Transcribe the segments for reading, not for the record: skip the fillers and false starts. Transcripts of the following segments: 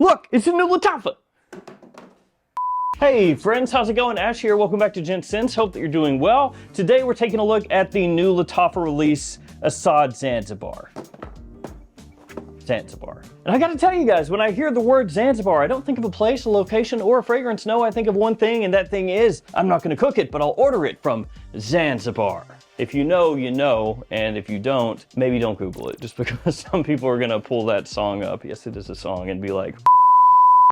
Look, it's a new Lattafa. Hey friends, how's it going? Ash here, welcome back to Gents. Hope that you're doing well. Today we're taking a look at the new Lattafa release, Asad Zanzibar. And I gotta tell you guys, when I hear the word Zanzibar, I don't think of a place, a location, or a fragrance. No, I think of one thing, and that thing is, I'm not gonna cook it, but I'll order it from Zanzibar. If you know, you know, and if you don't, maybe don't Google it, just because some people are gonna pull that song up, yes it is a song, and be like,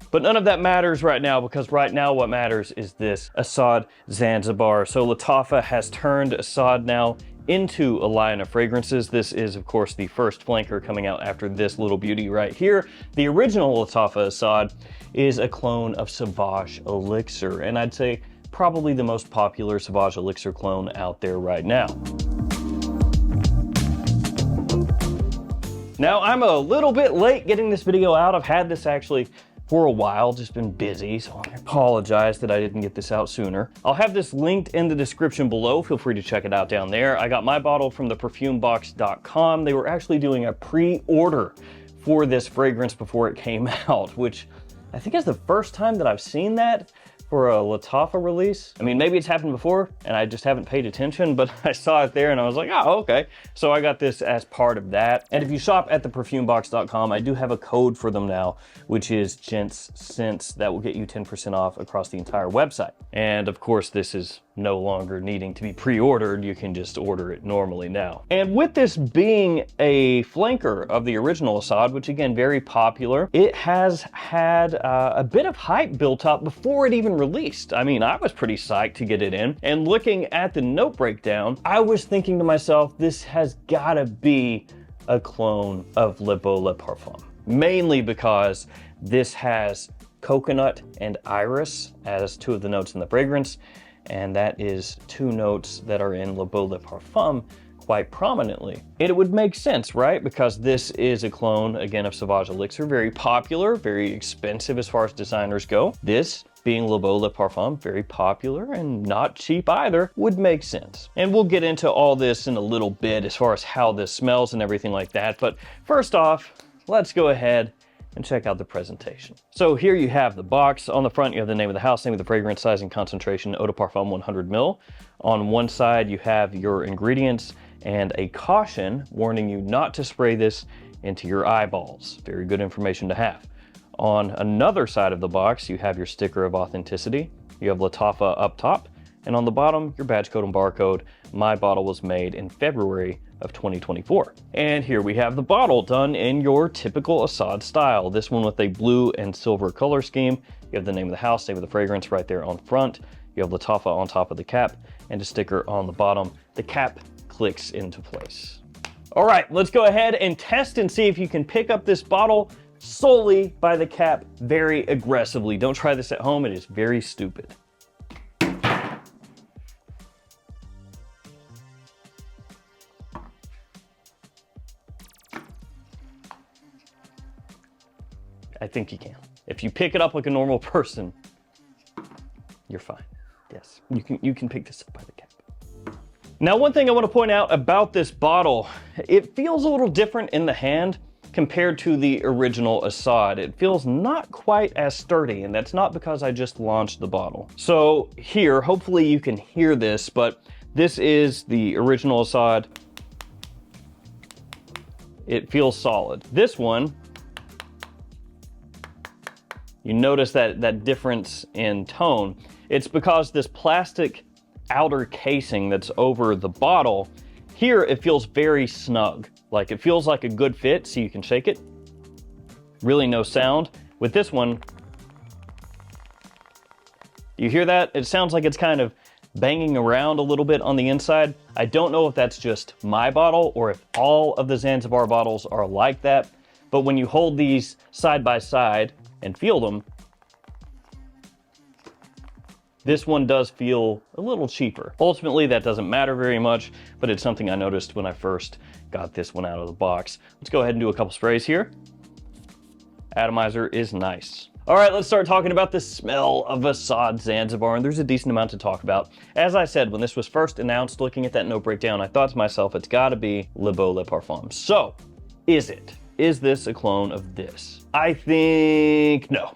but none of that matters right now, because right now what matters is this Asad Zanzibar. So Lattafa has turned Asad now into a line of fragrances. This is, of course, the first flanker coming out after this little beauty right here. The original Lattafa Asad is a clone of Sauvage Elixir, and I'd say probably the most popular Sauvage Elixir clone out there right now. Now, I'm a little bit late getting this video out. I've had this actually for a while, just been busy, so I apologize that I didn't get this out sooner. I'll have this linked in the description below. Feel free to check it out down there. I got my bottle from theperfumebox.com. They were actually doing a pre-order for this fragrance before it came out, which I think is the first time that I've seen that for a Lattafa release. I mean, maybe it's happened before and I just haven't paid attention, but I saw it there and I was like, oh, okay. So I got this as part of that. And if you shop at theperfumebox.com, I do have a code for them now, which is Gents. That will get you 10% off across the entire website. And of course, this is no longer needing to be pre-ordered. You can just order it normally now. And with this being a flanker of the original Asad, which again, very popular, it has had a bit of hype built up before it even released. I mean, I was pretty psyched to get it in. And looking at the note breakdown, I was thinking to myself, this has gotta be a clone of Le Beau Le Parfum. Mainly because this has coconut and iris as two of the notes in the fragrance. And that is two notes that are in Le Beau Le Parfum quite prominently. And it would make sense, right? Because this is a clone, again, of Sauvage Elixir, very popular, very expensive as far as designers go. This, being Le Beau Le Parfum, very popular and not cheap either, would make sense. And we'll get into all this in a little bit as far as how this smells and everything like that. But first off, let's go ahead and check out the presentation. So here you have the box. On the front, you have the name of the house, name of the fragrance, size and concentration, eau de parfum 100 ml. On one side, you have your ingredients and a caution warning you not to spray this into your eyeballs. Very good information to have. On another side of the box, you have your sticker of authenticity. You have Lattafa up top, and on the bottom, your badge code and barcode. My bottle was made in February of 2024. And here we have the bottle done in your typical Asad style. This one with a blue and silver color scheme. You have the name of the house, name of the fragrance right there on front. You have Lattafa on top of the cap and a sticker on the bottom. The cap clicks into place. All right, let's go ahead and test and see if you can pick up this bottle solely by the cap very aggressively. Don't try this at home, it is very stupid. I think you can. If you pick it up like a normal person, you're fine. Yes, you can pick this up by the cap. Now, one thing I want to point out about this bottle, it feels a little different in the hand compared to the original Asad. It feels not quite as sturdy, and that's not because I just launched the bottle. So here, hopefully you can hear this, but this is the original Asad. It feels solid. This one, you notice that difference in tone. It's because this plastic outer casing that's over the bottle, here it feels very snug. Like it feels like a good fit, so you can shake it. Really no sound. With this one, you hear that? It sounds like it's kind of banging around a little bit on the inside. I don't know if that's just my bottle or if all of the Zanzibar bottles are like that, but when you hold these side by side and feel them, this one does feel a little cheaper. Ultimately, that doesn't matter very much, but it's something I noticed when I first got this one out of the box. Let's go ahead and do a couple sprays here. Atomizer is nice. All right, let's start talking about the smell of Asad Zanzibar, and there's a decent amount to talk about. As I said, when this was first announced, looking at that note breakdown, I thought to myself, it's gotta be Le Beau Le Parfum. So, is it? is this a clone of this? I think no.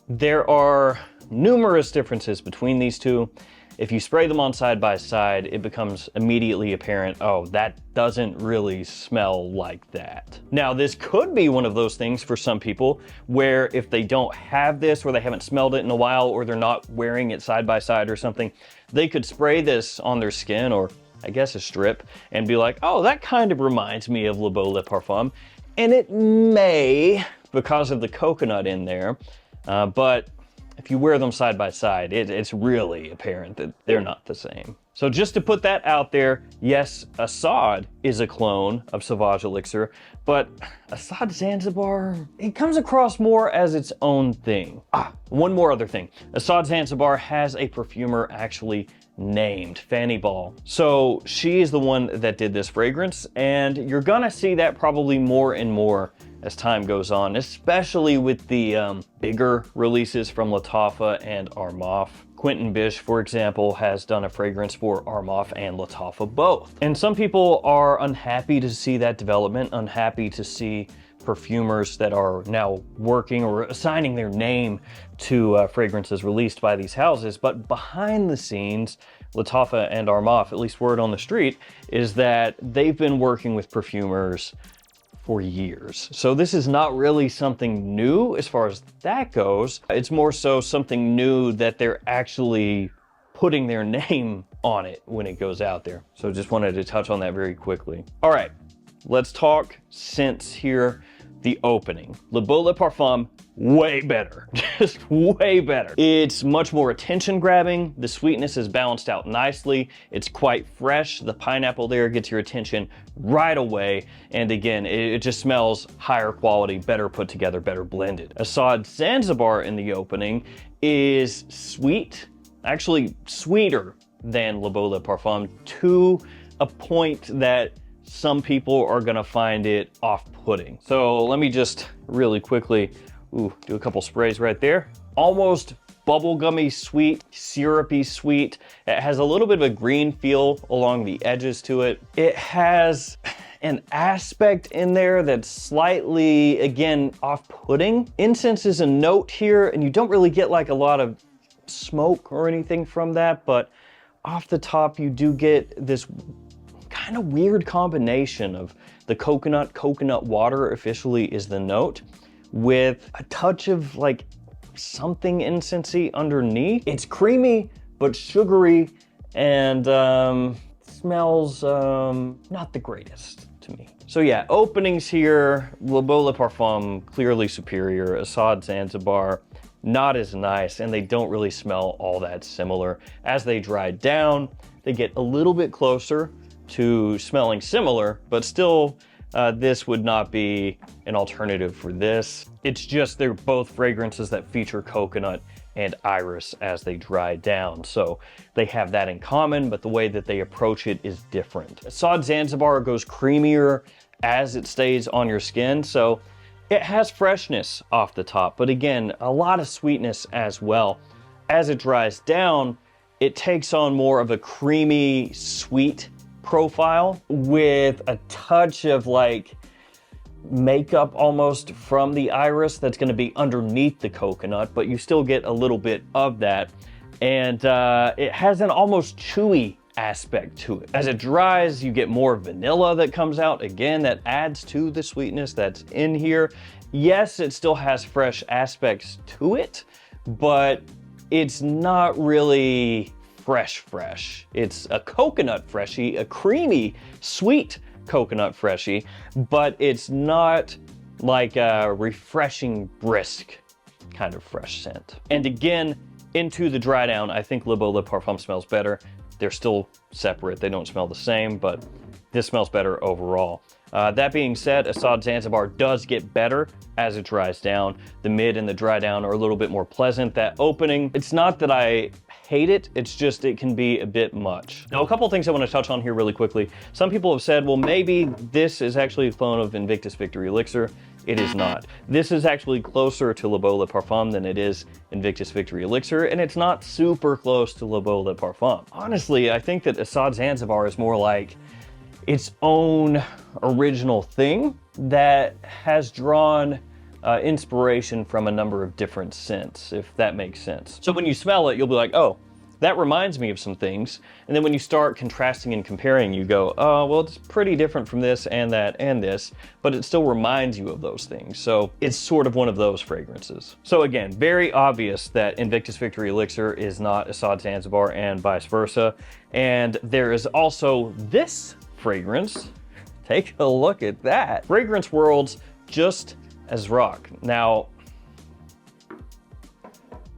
There are numerous differences between these two. If you spray them on side by side, it becomes immediately apparent, oh, that doesn't really smell like that. Now, this could be one of those things for some people where if they don't have this, or they haven't smelled it in a while, or they're not wearing it side by side or something, they could spray this on their skin, or I guess a strip, and be like, oh, that kind of reminds me of Le Beau Le Parfum. And it may, because of the coconut in there, but if you wear them side by side, it's really apparent that they're not the same. So just to put that out there, yes, Asad is a clone of Sauvage Elixir, but Asad Zanzibar, it comes across more as its own thing. One more other thing. Asad Zanzibar has a perfumer actually named Fanny Ball. So she is the one that did this fragrance, and you're gonna see that probably more and more as time goes on, especially with the bigger releases from Lattafa and Armaf. Quentin Bish, for example, has done a fragrance for Armaf and Lattafa both. And some people are unhappy to see that development, unhappy to see perfumers that are now working or assigning their name to fragrances released by these houses. But behind the scenes, Lattafa and Armaf, at least word on the street, is that they've been working with perfumers for years. So this is not really something new as far as that goes. It's more so something new that they're actually putting their name on it when it goes out there. So just wanted to touch on that very quickly. All right, let's talk scents here. The opening. Le Beau Le Parfum, way better, just way better. It's much more attention grabbing. The sweetness is balanced out nicely. It's quite fresh. The pineapple there gets your attention right away. And again, it just smells higher quality, better put together, better blended. Asad Zanzibar in the opening is sweet, actually sweeter than Le Beau Le Parfum, to a point that some people are gonna find it off-putting. So let me just really quickly do a couple sprays right there. Almost bubblegummy sweet, syrupy sweet. It has a little bit of a green feel along the edges to it. It has an aspect in there that's slightly, again, off-putting. Incense is a note here, and you don't really get like a lot of smoke or anything from that, but off the top you do get this kind of weird combination of the coconut water officially is the note, with a touch of like something incensey underneath. It's creamy but sugary, and smells not the greatest to me. So yeah, openings here, Le Beau Le Parfum clearly superior. Asad Zanzibar not as nice, and they don't really smell all that similar. As they dry down, they get a little bit closer to smelling similar, but still this would not be an alternative for this. It's just they're both fragrances that feature coconut and iris as they dry down. So they have that in common, but the way that they approach it is different. Asad Zanzibar goes creamier as it stays on your skin, so it has freshness off the top, but again, a lot of sweetness as well. As it dries down, it takes on more of a creamy, sweet profile with a touch of like makeup almost from the iris that's going to be underneath the coconut, but you still get a little bit of that. And it has an almost chewy aspect to it. As it dries, you get more vanilla that comes out. Again, that adds to the sweetness that's in here. Yes, it still has fresh aspects to it, but it's not really fresh. It's a coconut freshie, a creamy, sweet coconut freshie, but it's not like a refreshing, brisk kind of fresh scent. And again, into the dry down, I think Le Beau Le Parfum smells better. They're still separate, they don't smell the same, but this smells better overall. That being said, Asad Zanzibar does get better as it dries down. The mid and the dry down are a little bit more pleasant. That opening, it's not that I hate it, it's just it can be a bit much. Now, a couple things I want to touch on here really quickly. Some people have said, well, maybe this is actually a clone of Invictus Victory Elixir. It is not. This is actually closer to Le Beau Le Parfum than it is Invictus Victory Elixir, and it's not super close to Le Beau Le Parfum. Honestly, I think that Asad Zanzibar is more like, its own original thing that has drawn inspiration from a number of different scents, if that makes sense. So when you smell it, you'll be like, oh, that reminds me of some things. And then when you start contrasting and comparing, you go, oh, well, it's pretty different from this and that and this, but it still reminds you of those things. So it's sort of one of those fragrances. So again, very obvious that Invictus Victory Elixir is not Asad Zanzibar and vice versa. And there is also this fragrance. Take a look at that. Fragrance World's Just as Rock. Now,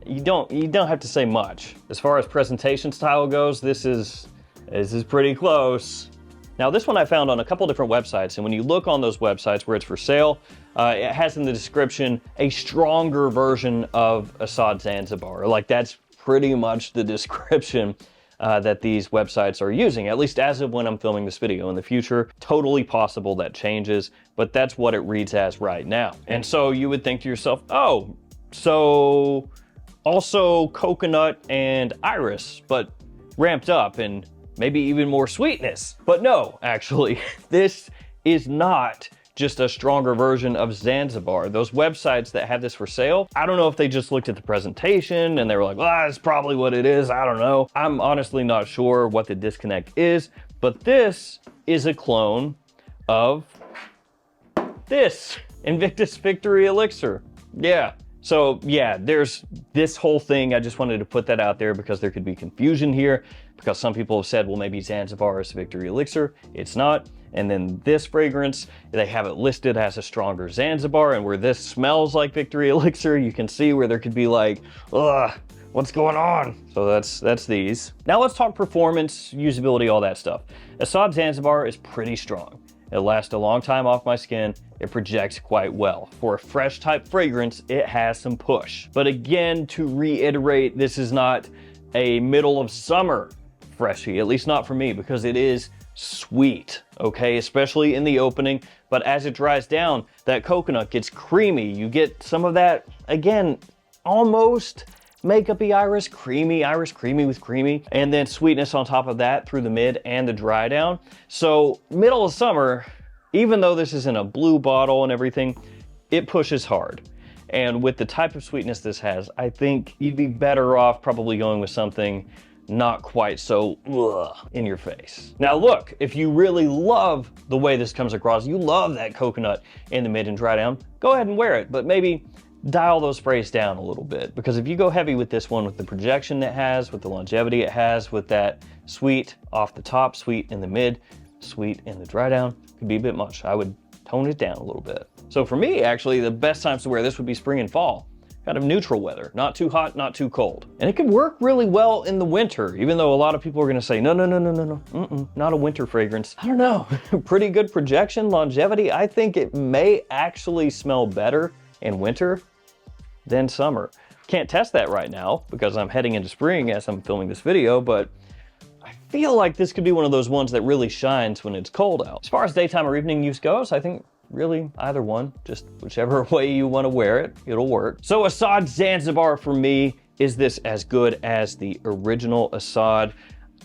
you don't have to say much. As far as presentation style goes, this is pretty close. Now this one I found on a couple different websites, and when you look on those websites where it's for sale, it has in the description a stronger version of Asad Zanzibar. Like, that's pretty much the description that these websites are using, at least as of when I'm filming this video. In the future, totally possible that changes, but that's what it reads as right now. And so you would think to yourself, oh, so also coconut and iris, but ramped up and maybe even more sweetness. But no, actually, this is not just a stronger version of Zanzibar. Those websites that have this for sale, I don't know if they just looked at the presentation and they were like, well, that's probably what it is. I don't know. I'm honestly not sure what the disconnect is, but this is a clone of this Invictus Victory Elixir. Yeah. So yeah, there's this whole thing. I just wanted to put that out there because there could be confusion here, because some people have said, well, maybe Zanzibar is Victory Elixir. It's not. And then this fragrance, they have it listed as a stronger Zanzibar, and where this smells like Victory Elixir, you can see where there could be like, ugh, what's going on? So that's these. Now let's talk performance, usability, all that stuff. Asad Zanzibar is pretty strong. It lasts a long time off my skin. It projects quite well. For a fresh type fragrance, it has some push. But again, to reiterate, this is not a middle of summer freshie, at least not for me, because it is sweet, okay? Especially in the opening, but as it dries down, that coconut gets creamy. You get some of that, again, almost makeup-y iris creamy with creamy, and then sweetness on top of that through the mid and the dry down. So middle of summer, even though this is in a blue bottle and everything, it pushes hard. And with the type of sweetness this has, I think you'd be better off probably going with something not quite so in your face. Now look, if you really love the way this comes across, you love that coconut in the mid and dry down, go ahead and wear it, but maybe dial those sprays down a little bit, because if you go heavy with this one, with the projection it has, with the longevity it has, with that sweet off the top, sweet in the mid, sweet in the dry down, could be a bit much. I would tone it down a little bit. So for me, actually, the best times to wear this would be spring and fall. Kind of neutral weather, not too hot, not too cold. And it can work really well in the winter, even though a lot of people are gonna say, no, not a winter fragrance. I don't know, pretty good projection, longevity. I think it may actually smell better in winter than summer. Can't test that right now because I'm heading into spring as I'm filming this video, but I feel like this could be one of those ones that really shines when it's cold out. As far as daytime or evening use goes, I think really either one, just whichever way you want to wear it, it'll work. So Asad Zanzibar for me, is this as good as the original Asad?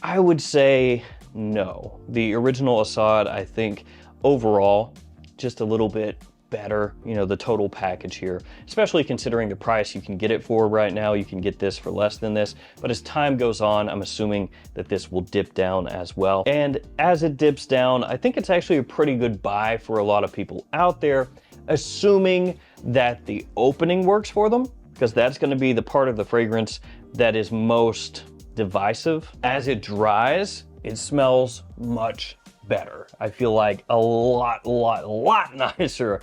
I would say no. The original Asad, I think overall, just a little bit better, you know, the total package here, especially considering the price you can get it for right now. You can get this for less than this, but as time goes on, I'm assuming that this will dip down as well. And as it dips down, I think it's actually a pretty good buy for a lot of people out there, assuming that the opening works for them, because that's going to be the part of the fragrance that is most divisive. As it dries, it smells much better. I feel like a lot nicer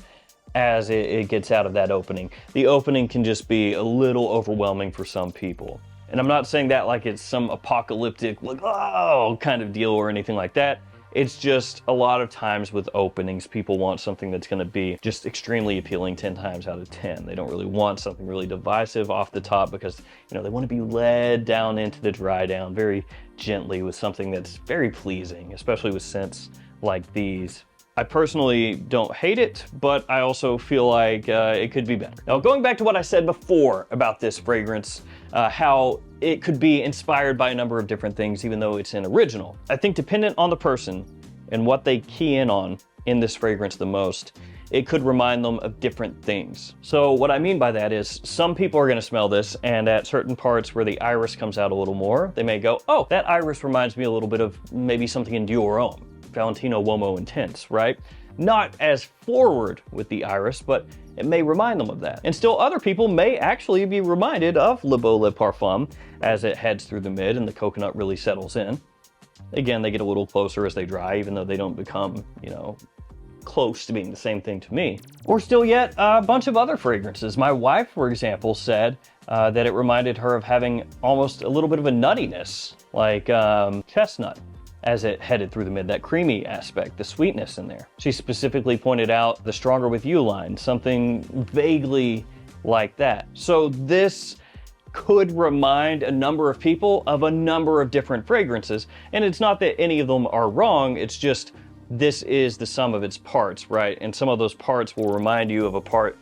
as it gets out of that opening. The opening can just be a little overwhelming for some people. And I'm not saying that like it's some apocalyptic, like, oh, kind of deal or anything like that. It's just a lot of times with openings, people want something that's gonna be just extremely appealing 10 times out of 10. They don't really want something really divisive off the top because, you know, they wanna be led down into the dry down very gently with something that's very pleasing, especially with scents like these. I personally don't hate it, but I also feel like it could be better. Now, going back to what I said before about this fragrance, how it could be inspired by a number of different things, even though it's an original. I think dependent on the person, and what they key in on in this fragrance the most, it could remind them of different things. So what I mean by that is some people are going to smell this, and at certain parts where the iris comes out a little more, they may go, oh, that iris reminds me a little bit of maybe something in Dior Homme, Valentino Uomo Intense, right? Not as forward with the iris, but it may remind them of that. And still other people may actually be reminded of Le Beau Le Parfum as it heads through the mid and the coconut really settles in. Again, they get a little closer as they dry, even though they don't become, you know, close to being the same thing to me. Or still yet, a bunch of other fragrances. My wife, for example, said that it reminded her of having almost a little bit of a nuttiness, like chestnut, as it headed through the mid, that creamy aspect, the sweetness in there. She specifically pointed out the Stronger With You line, something vaguely like that. So this could remind a number of people of a number of different fragrances. And it's not that any of them are wrong, it's just this is the sum of its parts, right? And some of those parts will remind you of a part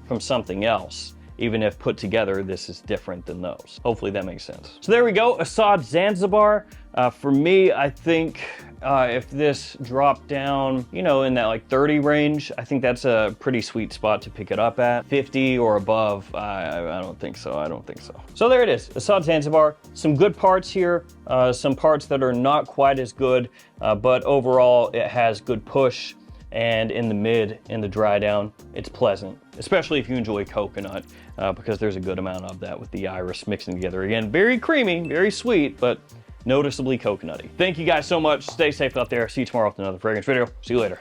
from something else, even if put together, this is different than those. Hopefully that makes sense. So there we go, Asad Zanzibar. For me, I think if this dropped down, you know, in that like 30 range, I think that's a pretty sweet spot to pick it up at. 50 or above, I don't think so, I don't think so. So there it is, Asad Zanzibar. Some good parts here, some parts that are not quite as good, but overall it has good push. And in the mid, in the dry down, it's pleasant, especially if you enjoy coconut, because there's a good amount of that with the iris mixing together. Again, very creamy, very sweet, but noticeably coconutty. Thank you guys so much. Stay safe out there. See you tomorrow with another fragrance video. See you later.